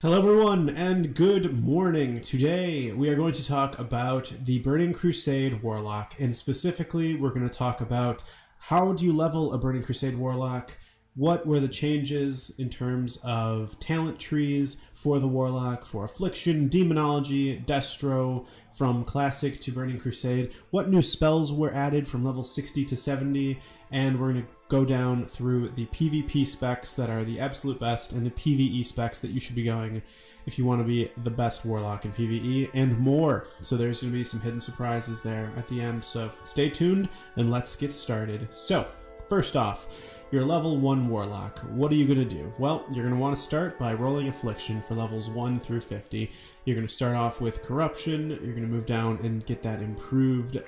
Hello everyone and good morning. Today we are going to talk about the Burning Crusade Warlock, and specifically we're going to talk about how do you level a Burning Crusade Warlock, what were the changes in terms of talent trees for the Warlock, for Affliction, Demonology, Destro, from Classic to Burning Crusade, what new spells were added from level 60 to 70, and we're going to go down through the PvP specs that are the absolute best and the PvE specs that you should be going if you want to be the best Warlock in PvE, and more. So there's going to be some hidden surprises there at the end, so stay tuned and let's get started. So, first off, your level 1 Warlock. What are you going to do? Well, you're going to want to start by rolling Affliction for levels 1 through 50. You're going to start off with Corruption, you're going to move down and get that improved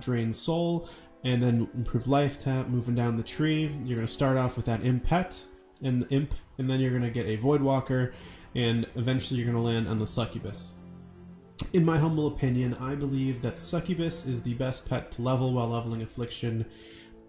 Drained Soul, and then improve life tap, moving down the tree. You're going to start off with that Imp Pet and the Imp, and then you're going to get a Voidwalker, and eventually you're going to land on the Succubus. In my humble opinion, I believe that the Succubus is the best pet to level while leveling Affliction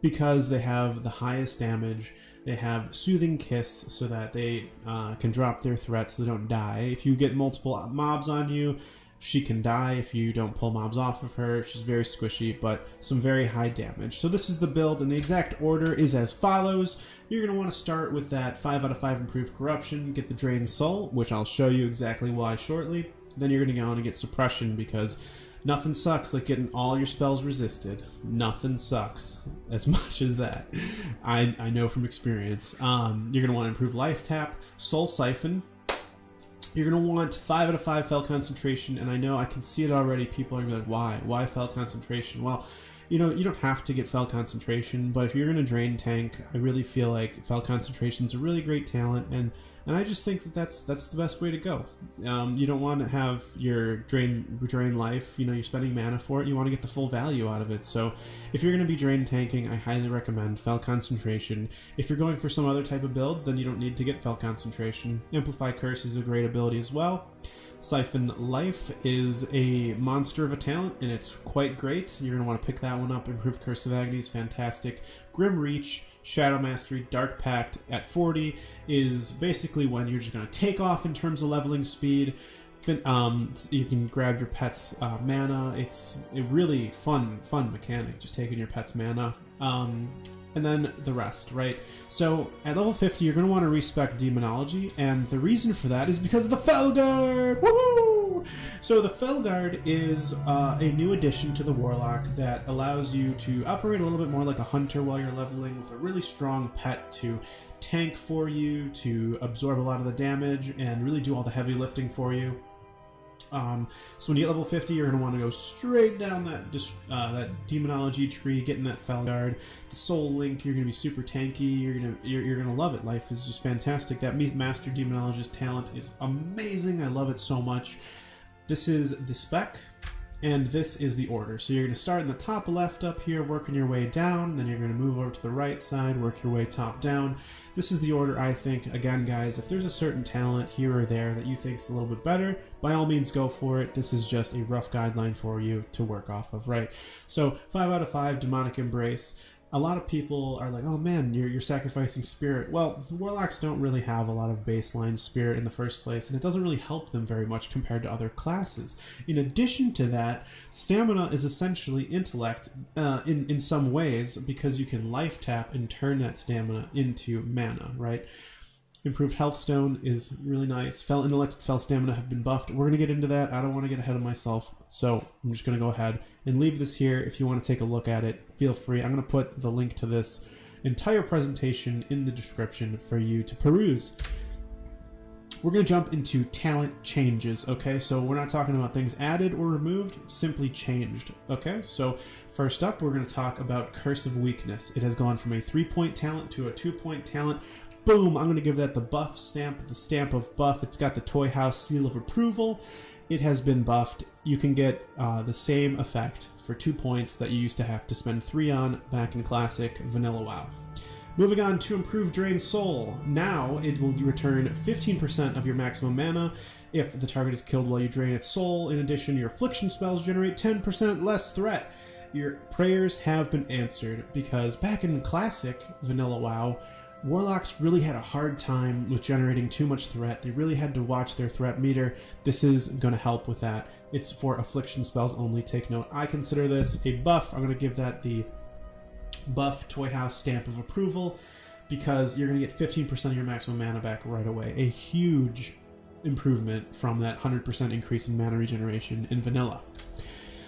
because they have the highest damage. They have Soothing Kiss so that they can drop their threats so they don't die. If you get multiple mobs on you, she can die if you don't pull mobs off of her. She's very squishy, but some very high damage. So this is the build, and the exact order is as follows. You're going to want to start with that 5 out of 5 improved Corruption, get the Drained Soul, which I'll show you exactly why shortly. Then you're going to go on and get Suppression, because nothing sucks like getting all your spells resisted. Nothing sucks as much as that. I know from experience. You're going to want to improve Life Tap, Soul Siphon. You're going to want 5 out of 5 Fel Concentration, and I know I can see it already. People are going to be like, why? Why Fel Concentration? Well, you know, you don't have to get Fel Concentration, but if you're going to drain tank, I really feel like Fel Concentration is a really great talent, and I just think that that's the best way to go. You don't want to have your drain life, you know, you're spending mana for it, you want to get the full value out of it. So if you're going to be drain tanking, I highly recommend Fel Concentration. If you're going for some other type of build, then you don't need to get Fel Concentration. Amplify Curse is a great ability as well. Siphon Life is a monster of a talent, and it's quite great. You're going to want to pick that one up. Improved Curse of Agony is fantastic. Grim Reach, Shadow Mastery, Dark Pact at 40 is basically when you're just going to take off in terms of leveling speed. You can grab your pet's mana. It's a really fun mechanic, just taking your pet's mana. And then the rest, right? So at level 50, you're going to want to respec Demonology, and the reason for that is because of the felguard! Woohoo! So the felguard is a new addition to the Warlock that allows you to operate a little bit more like a hunter while you're leveling, with a really strong pet to tank for you, to absorb a lot of the damage, and really do all the heavy lifting for you. So when you get level 50, you're going to want to go straight down that Demonology tree, getting that Felguard. The Soul Link, you're going to be super tanky. You're going to love it. Life is just fantastic. That Master Demonologist talent is amazing. I love it so much. This is the spec, and this is the order. So you're going to start in the top left up here, working your way down. Then you're going to move over to the right side, work your way top down. This is the order, I think. Again, guys, if there's a certain talent here or there that you think is a little bit better, by all means go for it. This is just a rough guideline for you to work off of, right? So 5 out of 5 Demonic Embrace. A lot of people are like, oh man, you're sacrificing spirit. Well, the Warlocks don't really have a lot of baseline spirit in the first place, and it doesn't really help them very much compared to other classes. In addition to that, stamina is essentially intellect in some ways, because you can life tap and turn that stamina into mana, right? Improved Healthstone is really nice. Fel Intellect and Fel Stamina have been buffed. We're going to get into that. I don't want to get ahead of myself, so I'm just going to go ahead and leave this here. If you want to take a look at it, feel free. I'm going to put the link to this entire presentation in the description for you to peruse. We're going to jump into talent changes, okay? So we're not talking about things added or removed, simply changed, okay? So first up, we're going to talk about Curse of Weakness. It has gone from a 3-point talent to a 2-point talent. Boom! I'm going to give that the buff stamp, the stamp of buff. It's got the Toyhouze seal of approval. It has been buffed. You can get the same effect for 2 points that you used to have to spend 3 on back in Classic Vanilla WoW. Moving on to Improved Drained Soul. Now it will return 15% of your maximum mana if the target is killed while you drain its soul. In addition, your Affliction spells generate 10% less threat. Your prayers have been answered, because back in Classic Vanilla WoW, Warlocks really had a hard time with generating too much threat. They really had to watch their threat meter. This is going to help with that. It's for affliction spells only. Take note. I consider this a buff. I'm going to give that the buff Toyhouze stamp of approval because you're going to get 15% of your maximum mana back right away. A huge improvement from that 100% increase in mana regeneration in vanilla.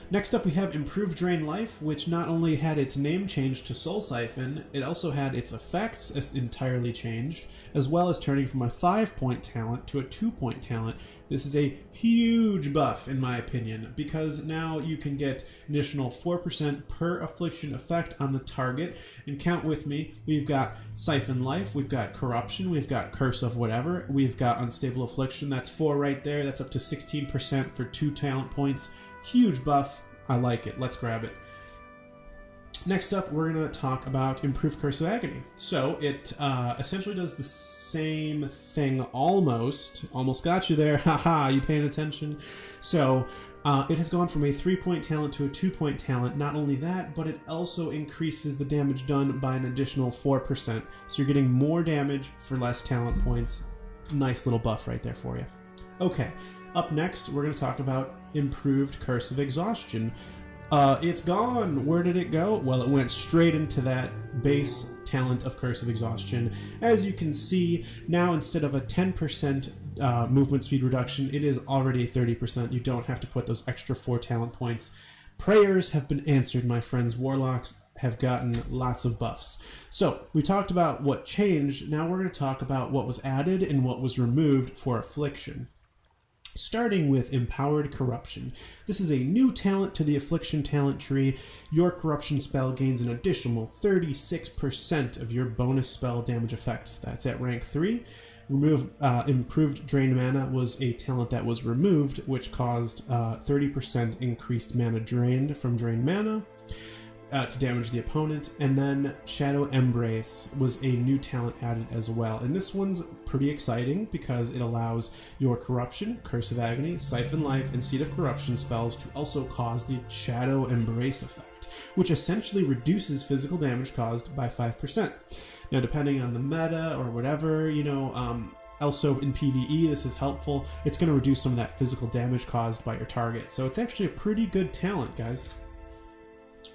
Next up we have Improved Drain Life, which not only had its name changed to Soul Siphon, it also had its effects entirely changed, as well as turning from a 5-point talent to a 2-point talent. This is a huge buff, in my opinion, because now you can get additional 4% per affliction effect on the target. And count with me, we've got Siphon Life, we've got Corruption, we've got Curse of Whatever, we've got Unstable Affliction, that's 4 right there, that's up to 16% for 2 talent points. Huge buff. I like it. Let's grab it. Next up, we're going to talk about Improved Curse of Agony. So it essentially does the same thing almost. Almost got you there. Haha, you paying attention? So it has gone from a 3-point talent to a 2-point talent. Not only that, but it also increases the damage done by an additional 4%. So you're getting more damage for less talent points. Nice little buff right there for you. Okay. Up next, we're going to talk about Improved Curse of Exhaustion. It's gone. Where did it go? Well, it went straight into that base talent of Curse of Exhaustion. As you can see, now instead of a 10% movement speed reduction, it is already 30%. You don't have to put those extra 4 talent points. Prayers have been answered, my friends. Warlocks have gotten lots of buffs. So, we talked about what changed. Now we're going to talk about what was added and what was removed for Affliction. Starting with Empowered Corruption. This is a new talent to the Affliction talent tree. Your Corruption spell gains an additional 36% of your bonus spell damage effects. That's at rank 3. Improved Drain Mana was a talent that was removed, which caused 30% increased mana drained from drained mana to damage the opponent. And then Shadow Embrace was a new talent added as well. And this one's pretty exciting because it allows your Corruption, Curse of Agony, Siphon Life, and Seed of Corruption spells to also cause the Shadow Embrace effect, which essentially reduces physical damage caused by 5%. Now, depending on the meta or whatever, also in PvE, this is helpful. It's going to reduce some of that physical damage caused by your target. So it's actually a pretty good talent, guys.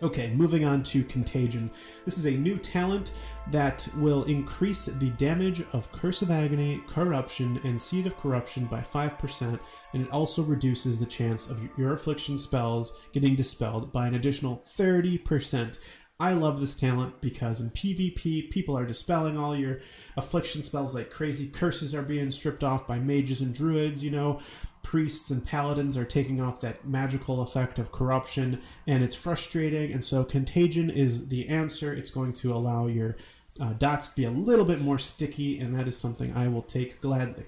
Okay, moving on to Contagion. This is a new talent that will increase the damage of Curse of Agony, Corruption, and Seed of Corruption by 5%, and it also reduces the chance of your Affliction spells getting dispelled by an additional 30%. I love this talent because in PvP, people are dispelling all your Affliction spells like crazy. Curses are being stripped off by mages and druids, priests and paladins are taking off that magical effect of corruption, and it's frustrating. And so Contagion is the answer. It's going to allow your dots to be a little bit more sticky, and that is something I will take gladly.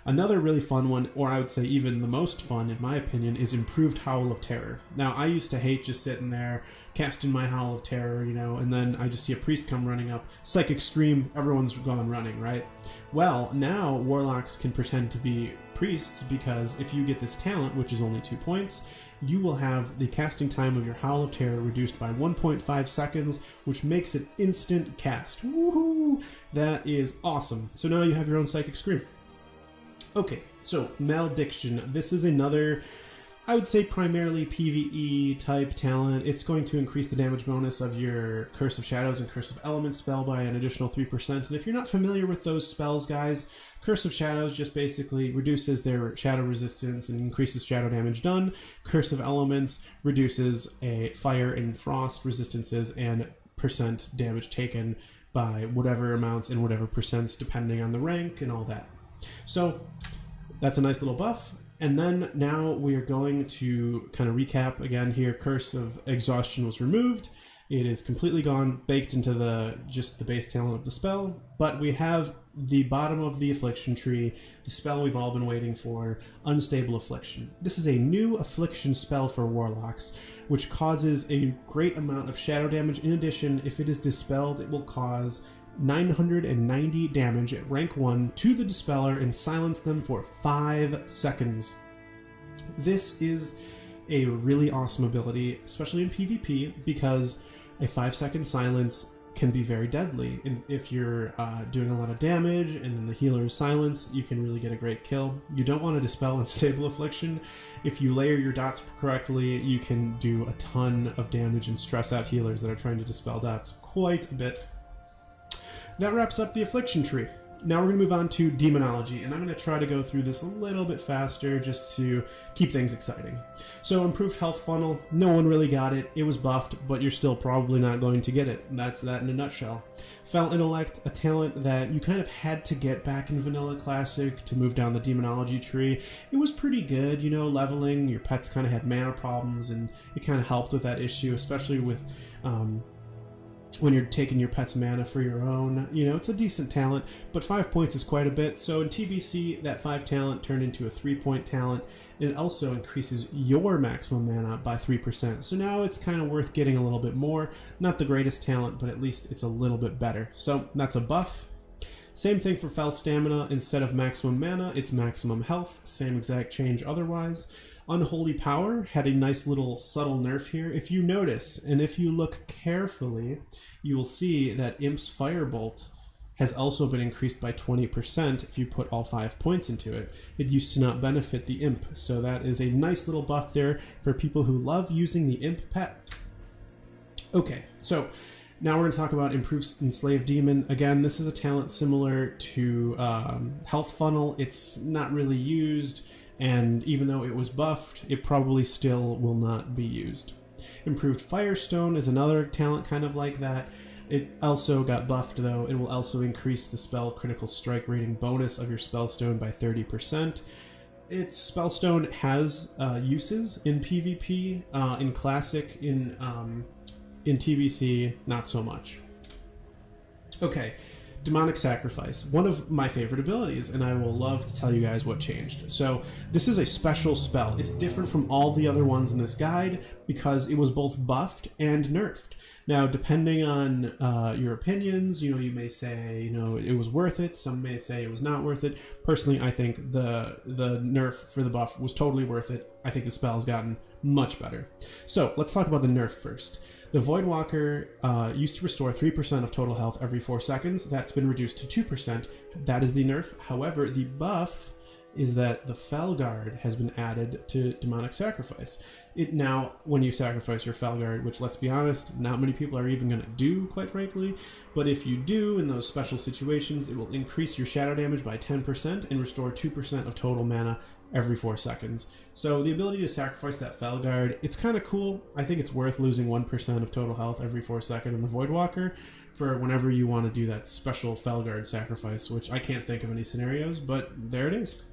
Another really fun one, or I would say even the most fun in my opinion, is Improved Howl of Terror. Now, I used to hate just sitting there casting my Howl of Terror, and then I just see a priest come running up, Psychic Scream, everyone's gone running, right? Well, now Warlocks can pretend to be priests, because if you get this talent, which is only 2 points, you will have the casting time of your Howl of Terror reduced by 1.5 seconds, which makes it instant cast. Woohoo! That is awesome. So now you have your own Psychic Scream. Okay, so Malediction. This is another, I would say, primarily PvE type talent. It's going to increase the damage bonus of your Curse of Shadows and Curse of Elements spell by an additional 3%. And if you're not familiar with those spells, guys, Curse of Shadows just basically reduces their shadow resistance and increases shadow damage done. Curse of Elements reduces a fire and frost resistances and percent damage taken by whatever amounts and whatever percents depending on the rank and all that. So that's a nice little buff. And then now we are going to kind of recap again here. Curse of Exhaustion was removed. It is completely gone, baked into just the base talent of the spell. But we have the bottom of the Affliction tree, the spell we've all been waiting for, Unstable Affliction. This is a new Affliction spell for Warlocks, which causes a great amount of shadow damage. In addition, if it is dispelled, it will cause 990 damage at rank 1 to the Dispeller and silence them for 5 seconds. This is a really awesome ability, especially in PvP, because a 5-second silence can be very deadly. And if you're doing a lot of damage and then the healer is silenced, you can really get a great kill. You don't want to dispel Unstable Affliction. If you layer your dots correctly, you can do a ton of damage and stress out healers that are trying to dispel dots quite a bit. That wraps up the Affliction tree. Now we're going to move on to Demonology, and I'm going to try to go through this a little bit faster just to keep things exciting. So Improved Health Funnel, no one really got it. It was buffed, but you're still probably not going to get it. That's that in a nutshell. Fel Intellect, a talent that you kind of had to get back in Vanilla Classic to move down the Demonology tree. It was pretty good, you know, leveling. Your pets kind of had mana problems, and it kind of helped with that issue, especially with when you're taking your pet's mana for your own. You know, it's a decent talent, but 5 points is quite a bit. So in TBC, that 5 talent turned into a 3-point talent. It also increases your maximum mana by 3%. So now it's kind of worth getting a little bit more. Not the greatest talent, but at least it's a little bit better. So that's a buff. Same thing for Fel Stamina. Instead of maximum mana, it's maximum health. Same exact change otherwise. Unholy Power had a nice little subtle nerf here. If you notice, and if you look carefully, you will see that Imp's Firebolt has also been increased by 20% if you put all 5 points into it. It used to not benefit the Imp, so that is a nice little buff there for people who love using the Imp pet. Okay, so now we're going to talk about Improved Enslaved Demon. Again, this is a talent similar to Health Funnel. It's not really used, and even though it was buffed, it probably still will not be used. Improved Firestone is another talent kind of like that. It also got buffed, though. It will also increase the spell critical strike rating bonus of your Spellstone by 30%. Its Spellstone has uses in PvP, in Classic, in TBC, not so much. Okay. Demonic Sacrifice, one of my favorite abilities, and I will love to tell you guys what changed. So this is a special spell. It's different from all the other ones in this guide because it was both buffed and nerfed. Now, depending on your opinions, you know, you may say, you know, it was worth it. Some may say it was not worth it. Personally, I think the nerf for the buff was totally worth it. I think the spell has gotten much better. So let's talk about the nerf first. The Voidwalker used to restore 3% of total health every 4 seconds. That's been reduced to 2%. That is the nerf. However, the buff is that the felguard has been added to Demonic Sacrifice. It now, when you sacrifice your felguard, which, let's be honest, not many people are even going to do, quite frankly, but if you do in those special situations, it will increase your shadow damage by 10% and restore 2% of total mana every 4 seconds. So the ability to sacrifice that felguard, it's kind of cool. I think it's worth losing 1% of total health every 4 seconds in the Voidwalker for whenever you want to do that special felguard sacrifice, which I can't think of any scenarios, but there it is.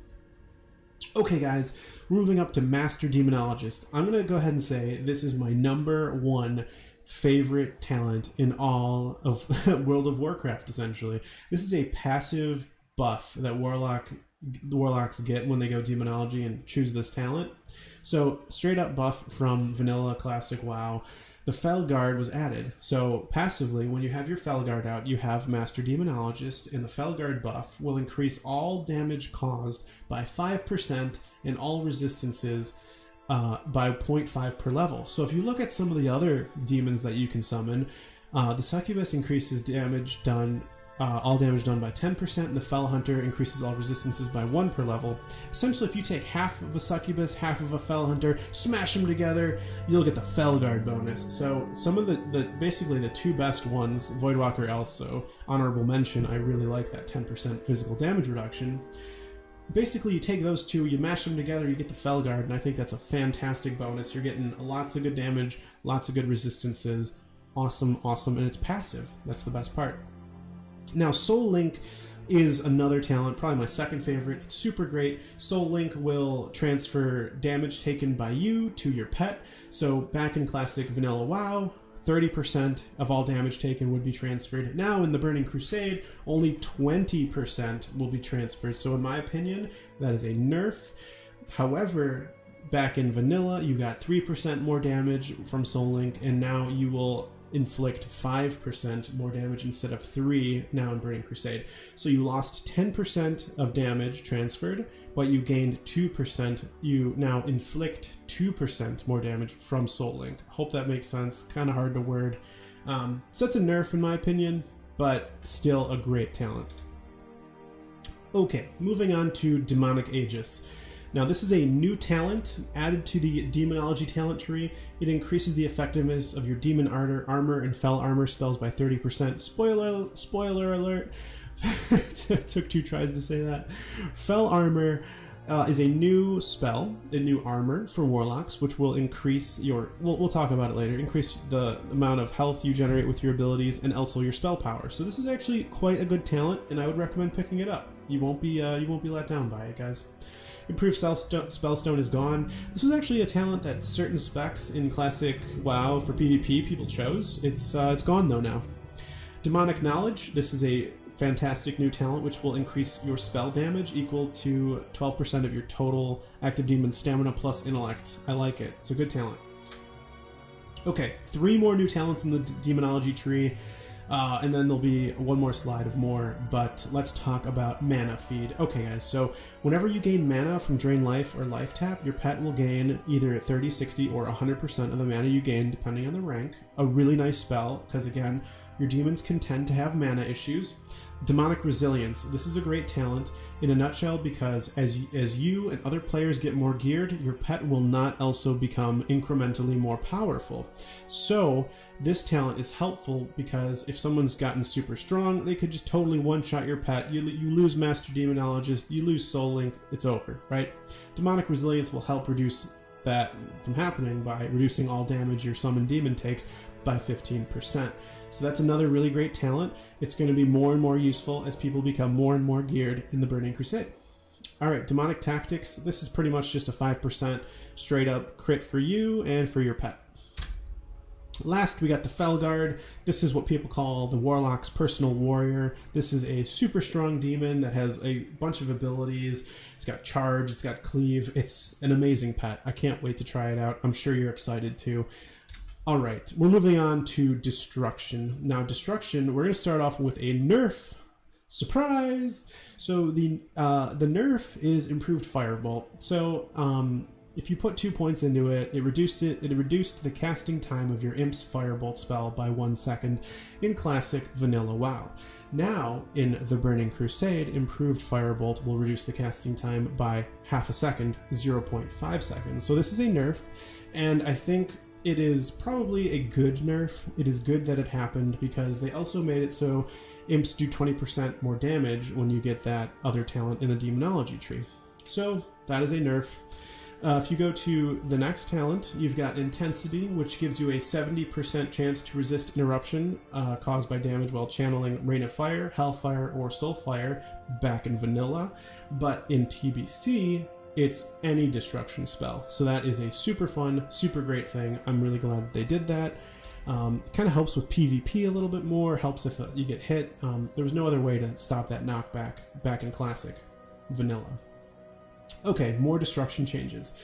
Okay, guys, we're moving up to Master Demonologist. I'm going to go ahead and say this is my #1 favorite talent in all of World of Warcraft, essentially. This is a passive buff that Warlocks get when they go Demonology and choose this talent. So, straight up buff from Vanilla Classic WoW. The Felguard was added. So passively, when you have your Felguard out, you have Master Demonologist, and the Felguard buff will increase all damage caused by 5% and all resistances by 0.5 per level. So if you look at some of the other demons that you can summon, the Succubus increases damage done, all damage done by 10%, and the Fel Hunter increases all resistances by 1 per level. Essentially, if you take half of a Succubus, half of a Fel Hunter, smash them together, you'll get the Felguard bonus. So some of basically the 2 best ones, Voidwalker also, honorable mention, I really like that 10% physical damage reduction. Basically, you take those 2, you mash them together, you get the Felguard, and I think that's a fantastic bonus. You're getting lots of good damage, lots of good resistances. Awesome, awesome, and it's passive. That's the best part. Now, Soul Link is another talent, probably my second favorite. It's super great. Soul Link will transfer damage taken by you to your pet. So back in Classic Vanilla WoW, 30% of all damage taken would be transferred. Now in the Burning Crusade, only 20% will be transferred. So in my opinion, that is a nerf. However, back in Vanilla, you got 3% more damage from Soul Link, and now you will inflict 5% more damage instead of 3 now in Burning Crusade. So you lost 10% of damage transferred, but you gained 2%. You now inflict 2% more damage from Soul Link. Hope that makes sense. Kind of hard to word. So that's a nerf in my opinion, but still a great talent. Okay, moving on to Demonic Aegis. Now this is a new talent added to the Demonology talent tree. It increases the effectiveness of your Demon Armor and Fel Armor spells by 30%. Spoiler alert. It took 2 tries to say that. Fel Armor is a new spell, a new armor for Warlocks, which will increase your... We'll talk about it later. Increase the amount of health you generate with your abilities and also your spell power. So this is actually quite a good talent, and I would recommend picking it up. You won't be let down by it, guys. Improved Spellstone is gone. This was actually a talent that certain specs in classic WoW for PvP people chose. It's gone though now. Demonic Knowledge. This is a fantastic new talent which will increase your spell damage equal to 12% of your total active demon stamina plus intellect. I like it. It's a good talent. Okay, 3 more new talents in the Demonology tree. And then there'll be one more slide of more, but let's talk about mana feed. Okay guys, so whenever you gain mana from Drain Life or Life Tap, your pet will gain either 30, 60, or 100% of the mana you gain depending on the rank. A really nice spell, because again, your demons can tend to have mana issues. Demonic Resilience. This is a great talent in a nutshell because as you and other players get more geared, your pet will not also become incrementally more powerful. So this talent is helpful because if someone's gotten super strong, they could just totally one-shot your pet. You lose Master Demonologist, you lose Soul Link, it's over, right? Demonic Resilience will help reduce that from happening by reducing all damage your summoned demon takes by 15%. So that's another really great talent. It's going to be more and more useful as people become more and more geared in the Burning Crusade. Alright, Demonic Tactics. This is pretty much just a 5% straight up crit for you and for your pet. Last, we got the felguard. This is what people call the Warlock's personal warrior. This is a super strong demon that has a bunch of abilities. It's got charge, it's got cleave. It's an amazing pet. I can't wait to try it out. I'm sure you're excited too. All right, we're moving on to Destruction. Now, Destruction, we're going to start off with a nerf. Surprise! So the nerf is Improved Firebolt. So if you put 2 points into it, it reduced the casting time of your Imp's Firebolt spell by 1 second in classic vanilla WoW. Now, in the Burning Crusade, Improved Firebolt will reduce the casting time by half a second, 0.5 seconds. So this is a nerf, and I think it is probably a good nerf. It is good that it happened because they also made it so imps do 20% more damage when you get that other talent in the Demonology tree. So that is a nerf. If you go to the next talent, you've got Intensity, which gives you a 70% chance to resist interruption caused by damage while channeling Rain of Fire, Hellfire, or Soulfire back in vanilla. But in TBC, it's any destruction spell. So that is a super fun, super great thing. I'm really glad that they did that. It kind of helps with PvP a little bit more, helps if you get hit. There was no other way to stop that knockback back in Classic Vanilla. Okay, more destruction changes.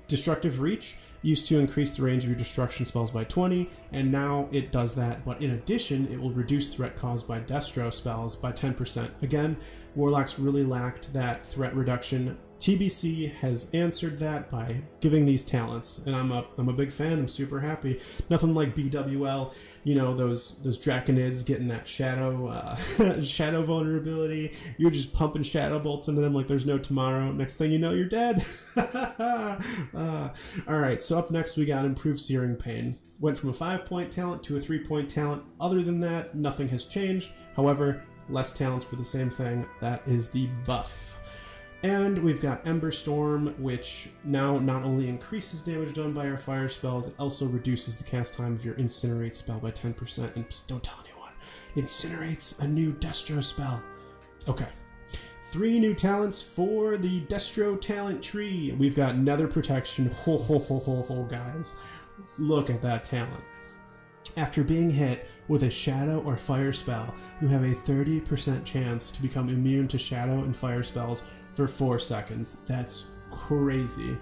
Destructive Reach used to increase the range of your destruction spells by 20, and now it does that, but in addition, it will reduce threat caused by Destro spells by 10%. Again, Warlocks really lacked that threat reduction. TBC has answered that by giving these talents, and I'm a big fan. I'm super happy. Nothing like BWL, you know, those Draconids getting that shadow shadow vulnerability. You're just pumping shadow bolts into them like there's no tomorrow. Next thing you know, you're dead. All right, so up next we got Improved Searing Pain. Went from a 5-point talent to a 3-point talent. Other than that, nothing has changed. However, less talents for the same thing. That is the buff. And we've got Ember Storm, which now not only increases damage done by our fire spells, it also reduces the cast time of your Incinerate spell by 10%. And don't tell anyone, Incinerate's a new Destro spell. Okay. 3 new talents for the Destro talent tree. We've got Nether Protection. Ho ho ho ho ho, guys. Look at that talent. After being hit with a shadow or fire spell, you have a 30% chance to become immune to shadow and fire spells for 4 seconds. That's crazy.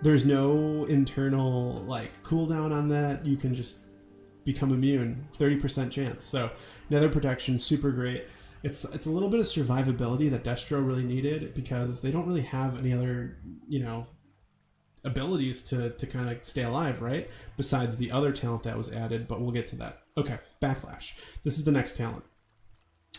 There's no internal cooldown on that. You can just become immune. 30% chance. So Nether Protection, super great. It's a little bit of survivability that Destro really needed because they don't really have any other, abilities to kind of stay alive, right? Besides the other talent that was added, but we'll get to that. Okay, Backlash. This is the next talent.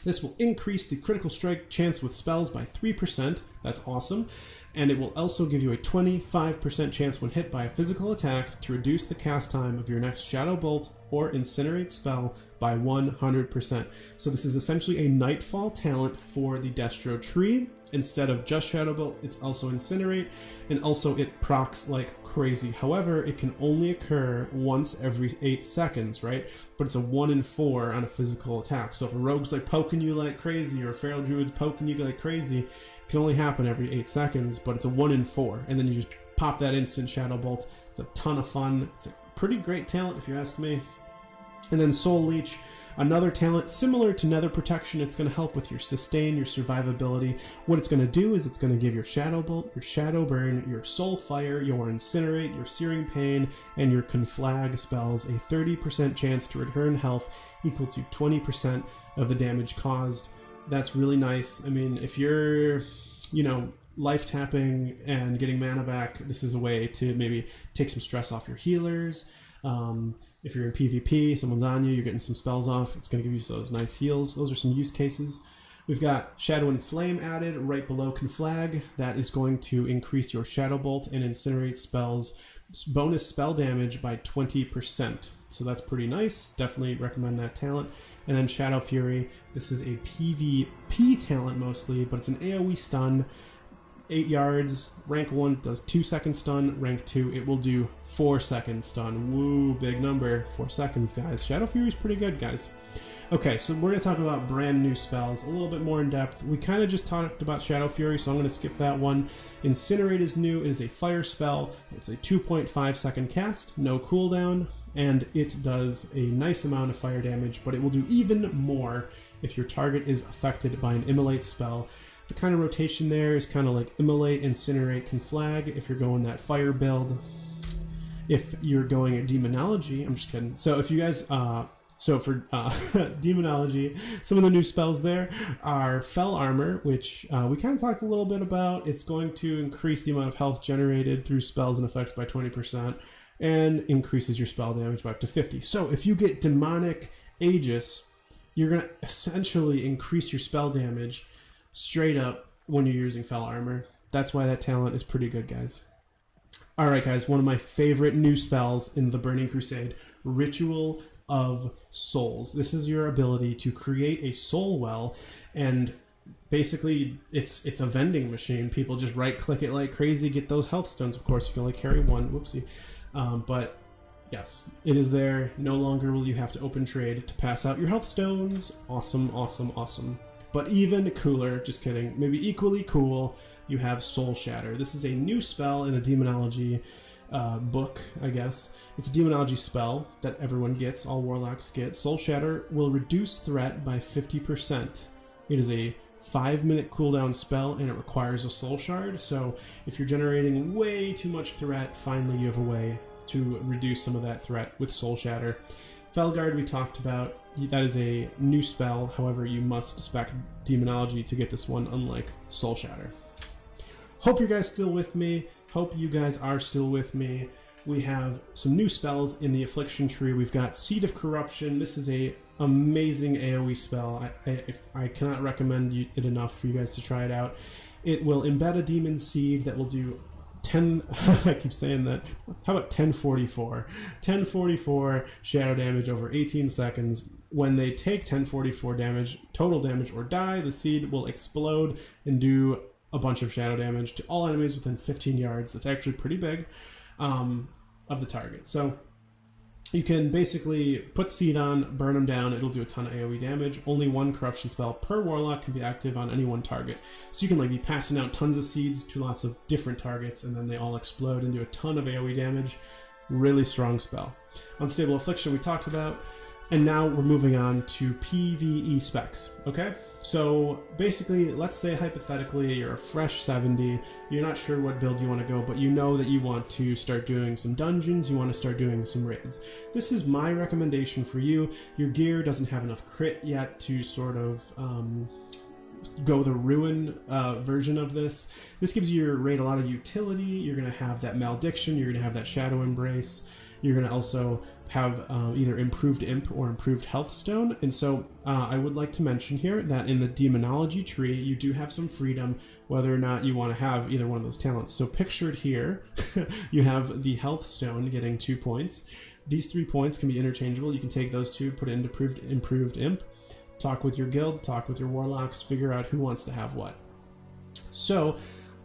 This will increase the critical strike chance with spells by 3%. That's awesome. And it will also give you a 25% chance when hit by a physical attack to reduce the cast time of your next Shadow Bolt or Incinerate spell by 100%. So this is essentially a Nightfall talent for the Destro tree. Instead of just Shadow Bolt, it's also Incinerate, and also it procs like crazy. However, it can only occur once every 8 seconds, right? But it's a 1 in 4 on a physical attack. So if a rogue's like poking you like crazy, or a feral druid's poking you like crazy, it can only happen every 8 seconds, but it's a 1 in 4. And then you just pop that instant Shadow Bolt. It's a ton of fun. It's a pretty great talent if you ask me. And then Soul Leech, another talent similar to Nether Protection. It's going to help with your sustain, your survivability. What it's going to do is it's going to give your Shadow Bolt, your Shadow Burn, your Soul Fire, your Incinerate, your Searing Pain, and your Conflag spells a 30% chance to return health equal to 20% of the damage caused. That's really nice. I mean, if you're, you know, life tapping and getting mana back, this is a way to maybe take some stress off your healers. If you're in PvP, someone's on you, you're getting some spells off, it's going to give you those nice heals. Those are some use cases. We've got Shadow and Flame added right below Conflag. That is going to increase your Shadow Bolt and Incinerate spells bonus spell damage by 20%. So that's pretty nice. Definitely recommend that talent. And then Shadow Fury. This is a PvP talent mostly, but it's an AoE stun. 8 yards. Rank 1 does 2-second stun. Rank 2, it will do 4-second stun. Woo, big number. 4 seconds, guys. Shadow Fury is pretty good, guys. Okay, so we're going to talk about brand new spells a little bit more in depth. We kind of just talked about Shadow Fury, so I'm going to skip that one. Incinerate is new. It is a fire spell. It's a 2.5 second cast, no cooldown, and it does a nice amount of fire damage, but it will do even more if your target is affected by an Immolate spell. The kind of rotation there is kind of like Immolate, Incinerate, Conflag if you're going that fire build. If you're going a Demonology, I'm just kidding. So if you guys, so for Demonology, some of the new spells there are Fel Armor, which we kind of talked a little bit about. It's going to increase the amount of health generated through spells and effects by 20% and increases your spell damage by up to 50. So if you get Demonic Aegis, you're going to essentially increase your spell damage straight up when you're using Fel Armor. That's why that talent is pretty good, guys. Alright, guys, one of my favorite new spells in the Burning Crusade, Ritual of Souls. This is your ability to create a soul well, and basically it's a vending machine. People just right-click it like crazy, get those health stones. Of course, you can only carry one. Whoopsie. But yes, it is there. No longer will you have to open trade to pass out your health stones. Awesome, awesome, awesome. But even cooler, just kidding, maybe equally cool, you have Soul Shatter. This is a new spell in the Demonology book, I guess. It's a Demonology spell that everyone gets, all Warlocks get. Soul Shatter will reduce threat by 50%. It is a 5-minute cooldown spell, and it requires a Soul Shard, so if you're generating way too much threat, finally you have a way to reduce some of that threat with Soul Shatter. Felguard we talked about. That is a new spell, however you must spec Demonology to get this one, unlike Soul Shatter. Hope you guys still with me. Hope you guys are still with me. We have some new spells in the Affliction tree. We've got Seed of Corruption. This is a amazing AoE spell. I cannot recommend it enough for you guys to try it out. It will embed a demon seed that will do 10, I keep saying that, how about 1044? 1044 shadow damage over 18 seconds. When they take 1044 damage, total damage, or die, the seed will explode and do a bunch of shadow damage to all enemies within 15 yards. That's actually pretty big of the target. So you can basically put seed on, burn them down, it'll do a ton of AoE damage. Only one corruption spell per warlock can be active on any one target. So you can like be passing out tons of seeds to lots of different targets, and then they all explode and do a ton of AoE damage. Really strong spell. Unstable Affliction we talked about, and now we're moving on to PvE specs, okay? So basically, let's say hypothetically you're a fresh 70, you're not sure what build you want to go, but you know that you want to start doing some dungeons, you want to start doing some raids. This is my recommendation for you. Your gear doesn't have enough crit yet to sort of go the Ruin version of this. This gives your raid a lot of utility. You're going to have that Malediction. You're going to have that Shadow Embrace. You're going to also have either Improved Imp or Improved Healthstone. And so I would like to mention here that in the Demonology tree, you do have some freedom whether or not you want to have either one of those talents. So pictured here, you have the Healthstone getting 2 points. These 3 points can be interchangeable. You can take those 2, put it into Improved Imp, talk with your guild, talk with your warlocks, figure out who wants to have what. So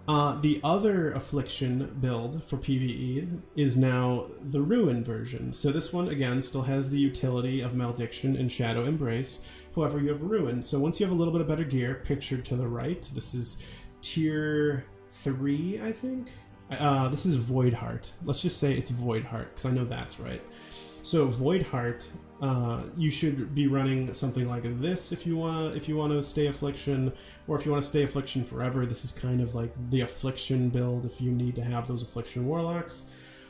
the other Affliction build for PvE is now the Ruin version. So this one, again, still has the utility of Malediction and Shadow Embrace. However, you have Ruin. So once you have a little bit of better gear, pictured to the right, this is tier 3, I think? This is Void Heart. Let's just say it's Void Heart, because I know that's right. So Void Heart, you should be running something like this if you want to stay Affliction, or if you want to stay Affliction forever. This is kind of like the Affliction build if you need to have those Affliction Warlocks.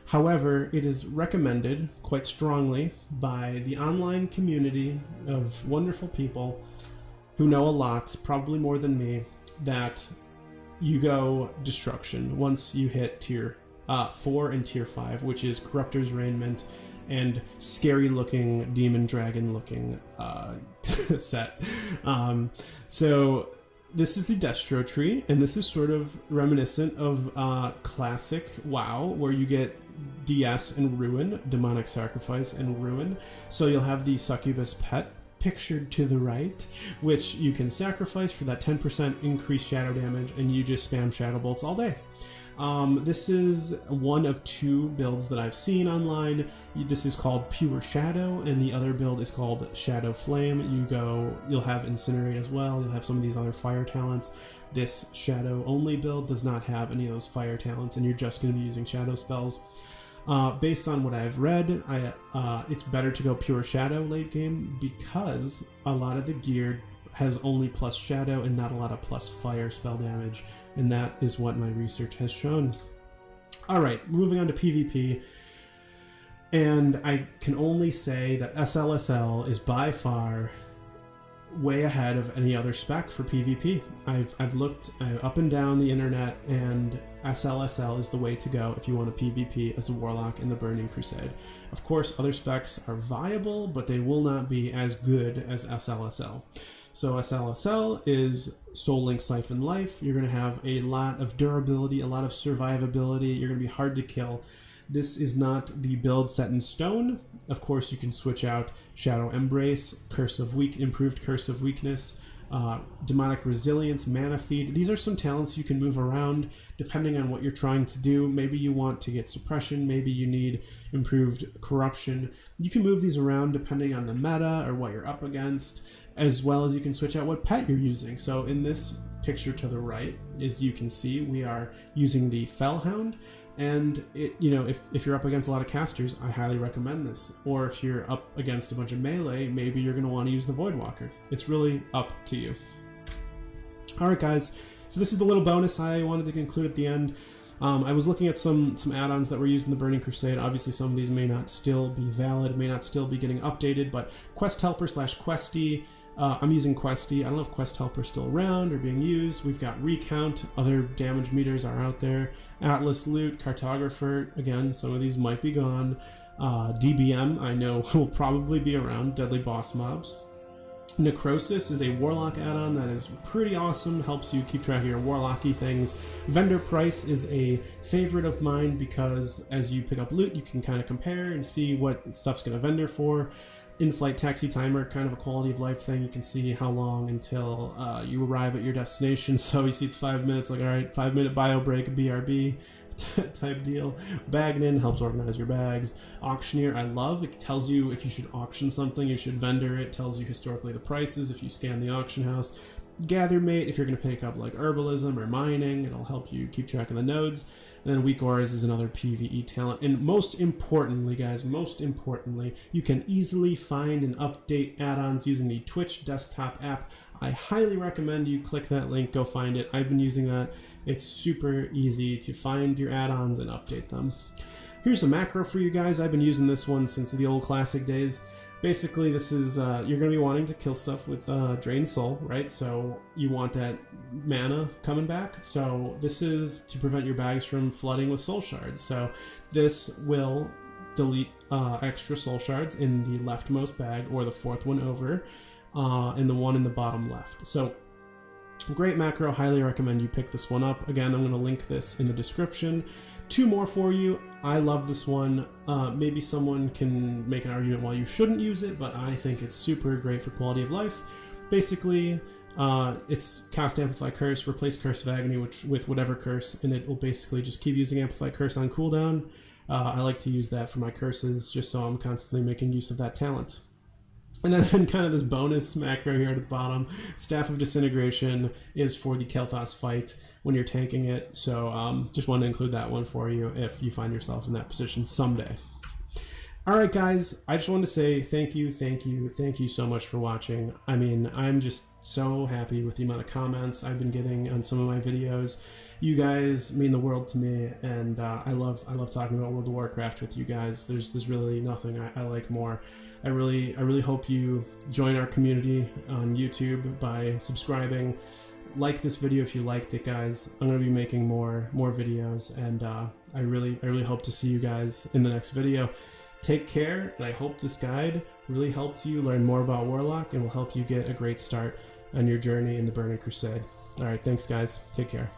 However, it is recommended quite strongly by the online community of wonderful people who know a lot, probably more than me, that you go Destruction once you hit tier 4 and tier 5, which is Corruptor's Raiment and scary looking demon dragon looking set. So this is the Destro tree, and this is sort of reminiscent of classic WoW, where you get DS and Ruin, Demonic Sacrifice and Ruin. So you'll have the Succubus pet pictured to the right, which you can sacrifice for that 10% increased shadow damage, and you just spam shadow bolts all day. This is one of 2 builds that I've seen online. This is called Pure Shadow, and the other build is called Shadow Flame. You'll have Incinerate as well. You'll have some of these other fire talents. This Shadow only build does not have any of those fire talents, and you're just going to be using shadow spells. Based on what I've read, it's better to go Pure Shadow late game because a lot of the gear has only plus shadow and not a lot of plus fire spell damage, and that is what my research has shown. Alright, moving on to PvP, and I can only say that SLSL is by far way ahead of any other spec for PvP. I've looked up and down the internet, and SLSL is the way to go if you want to PvP as a Warlock in the Burning Crusade. Of course, other specs are viable, but they will not be as good as SLSL. So SLSL is Soul Link Siphon Life. You're going to have a lot of durability, a lot of survivability. You're going to be hard to kill. This is not the build set in stone. Of course, you can switch out Shadow Embrace, Improved Curse of Weakness, Demonic Resilience, Mana Feed. These are some talents you can move around depending on what you're trying to do. Maybe you want to get Suppression, maybe you need Improved Corruption. You can move these around depending on the meta or what you're up against, as well as you can switch out what pet you're using. So in this picture to the right, as you can see, we are using the Felhound. And if you're up against a lot of casters, I highly recommend this. Or if you're up against a bunch of melee, maybe you're going to want to use the Voidwalker. It's really up to you. Alright guys, so this is the little bonus I wanted to conclude at the end. I was looking at some add-ons that were used in the Burning Crusade. Obviously some of these may not still be valid, may not still be getting updated, but Quest Helper / Questy, I'm using Questy. I don't know if Quest Helper is still around or being used. We've got Recount, other damage meters are out there. Atlas Loot, Cartographer, again, some of these might be gone. DBM, I know, will probably be around, Deadly Boss Mobs. Necrosis is a Warlock add-on that is pretty awesome, helps you keep track of your Warlocky things. Vendor Price is a favorite of mine because as you pick up loot, you can kind of compare and see what stuff's going to vendor for. In-flight taxi timer, kind of a quality of life thing. You can see how long until you arrive at your destination. So you see it's 5 minutes, like alright, 5-minute bio break, BRB type deal. Bagnin helps organize your bags. Auctioneer, I love. It tells you if you should auction something, you should vendor it. Tells you historically the prices if you scan the auction house. Gathermate, if you're going to pick up like herbalism or mining, it'll help you keep track of the nodes. And then Weak Auras is another PvE talent. And most importantly, guys, you can easily find and update add-ons using the Twitch desktop app. I highly recommend you click that link, go find it. I've been using that. It's super easy to find your add-ons and update them. Here's a macro for you guys. I've been using this one since the old classic days. basically this is you're going to be wanting to kill stuff with Drain Soul, right? So you want that mana coming back. So this is to prevent your bags from flooding with soul shards. So this will delete extra soul shards in the leftmost bag, or the fourth one over, and the one in the bottom left. So great macro, highly recommend you pick this one up. Again, I'm going to link this in the description. 2 more for you. I love this one. Maybe someone can make an argument why you shouldn't use it, but I think it's super great for quality of life. Basically, it's cast Amplify Curse, replace Curse of Agony with whatever curse, and it will basically just keep using Amplify Curse on cooldown. I like to use that for my curses, just so I'm constantly making use of that talent. And then kind of this bonus macro here at the bottom, Staff of Disintegration is for the Kel'Thas fight when you're tanking it. So just wanted to include that one for you if you find yourself in that position someday. All right, guys, I just wanted to say thank you so much for watching. I mean, I'm just so happy with the amount of comments I've been getting on some of my videos. You guys mean the world to me, and I love talking about World of Warcraft with you guys. There's really nothing I like more. I really hope you join our community on YouTube by subscribing. Like this video if you liked it, guys. I'm gonna be making more videos, and I really hope to see you guys in the next video. Take care, and I hope this guide really helped you learn more about Warlock and will help you get a great start on your journey in the Burning Crusade. All right, thanks, guys. Take care.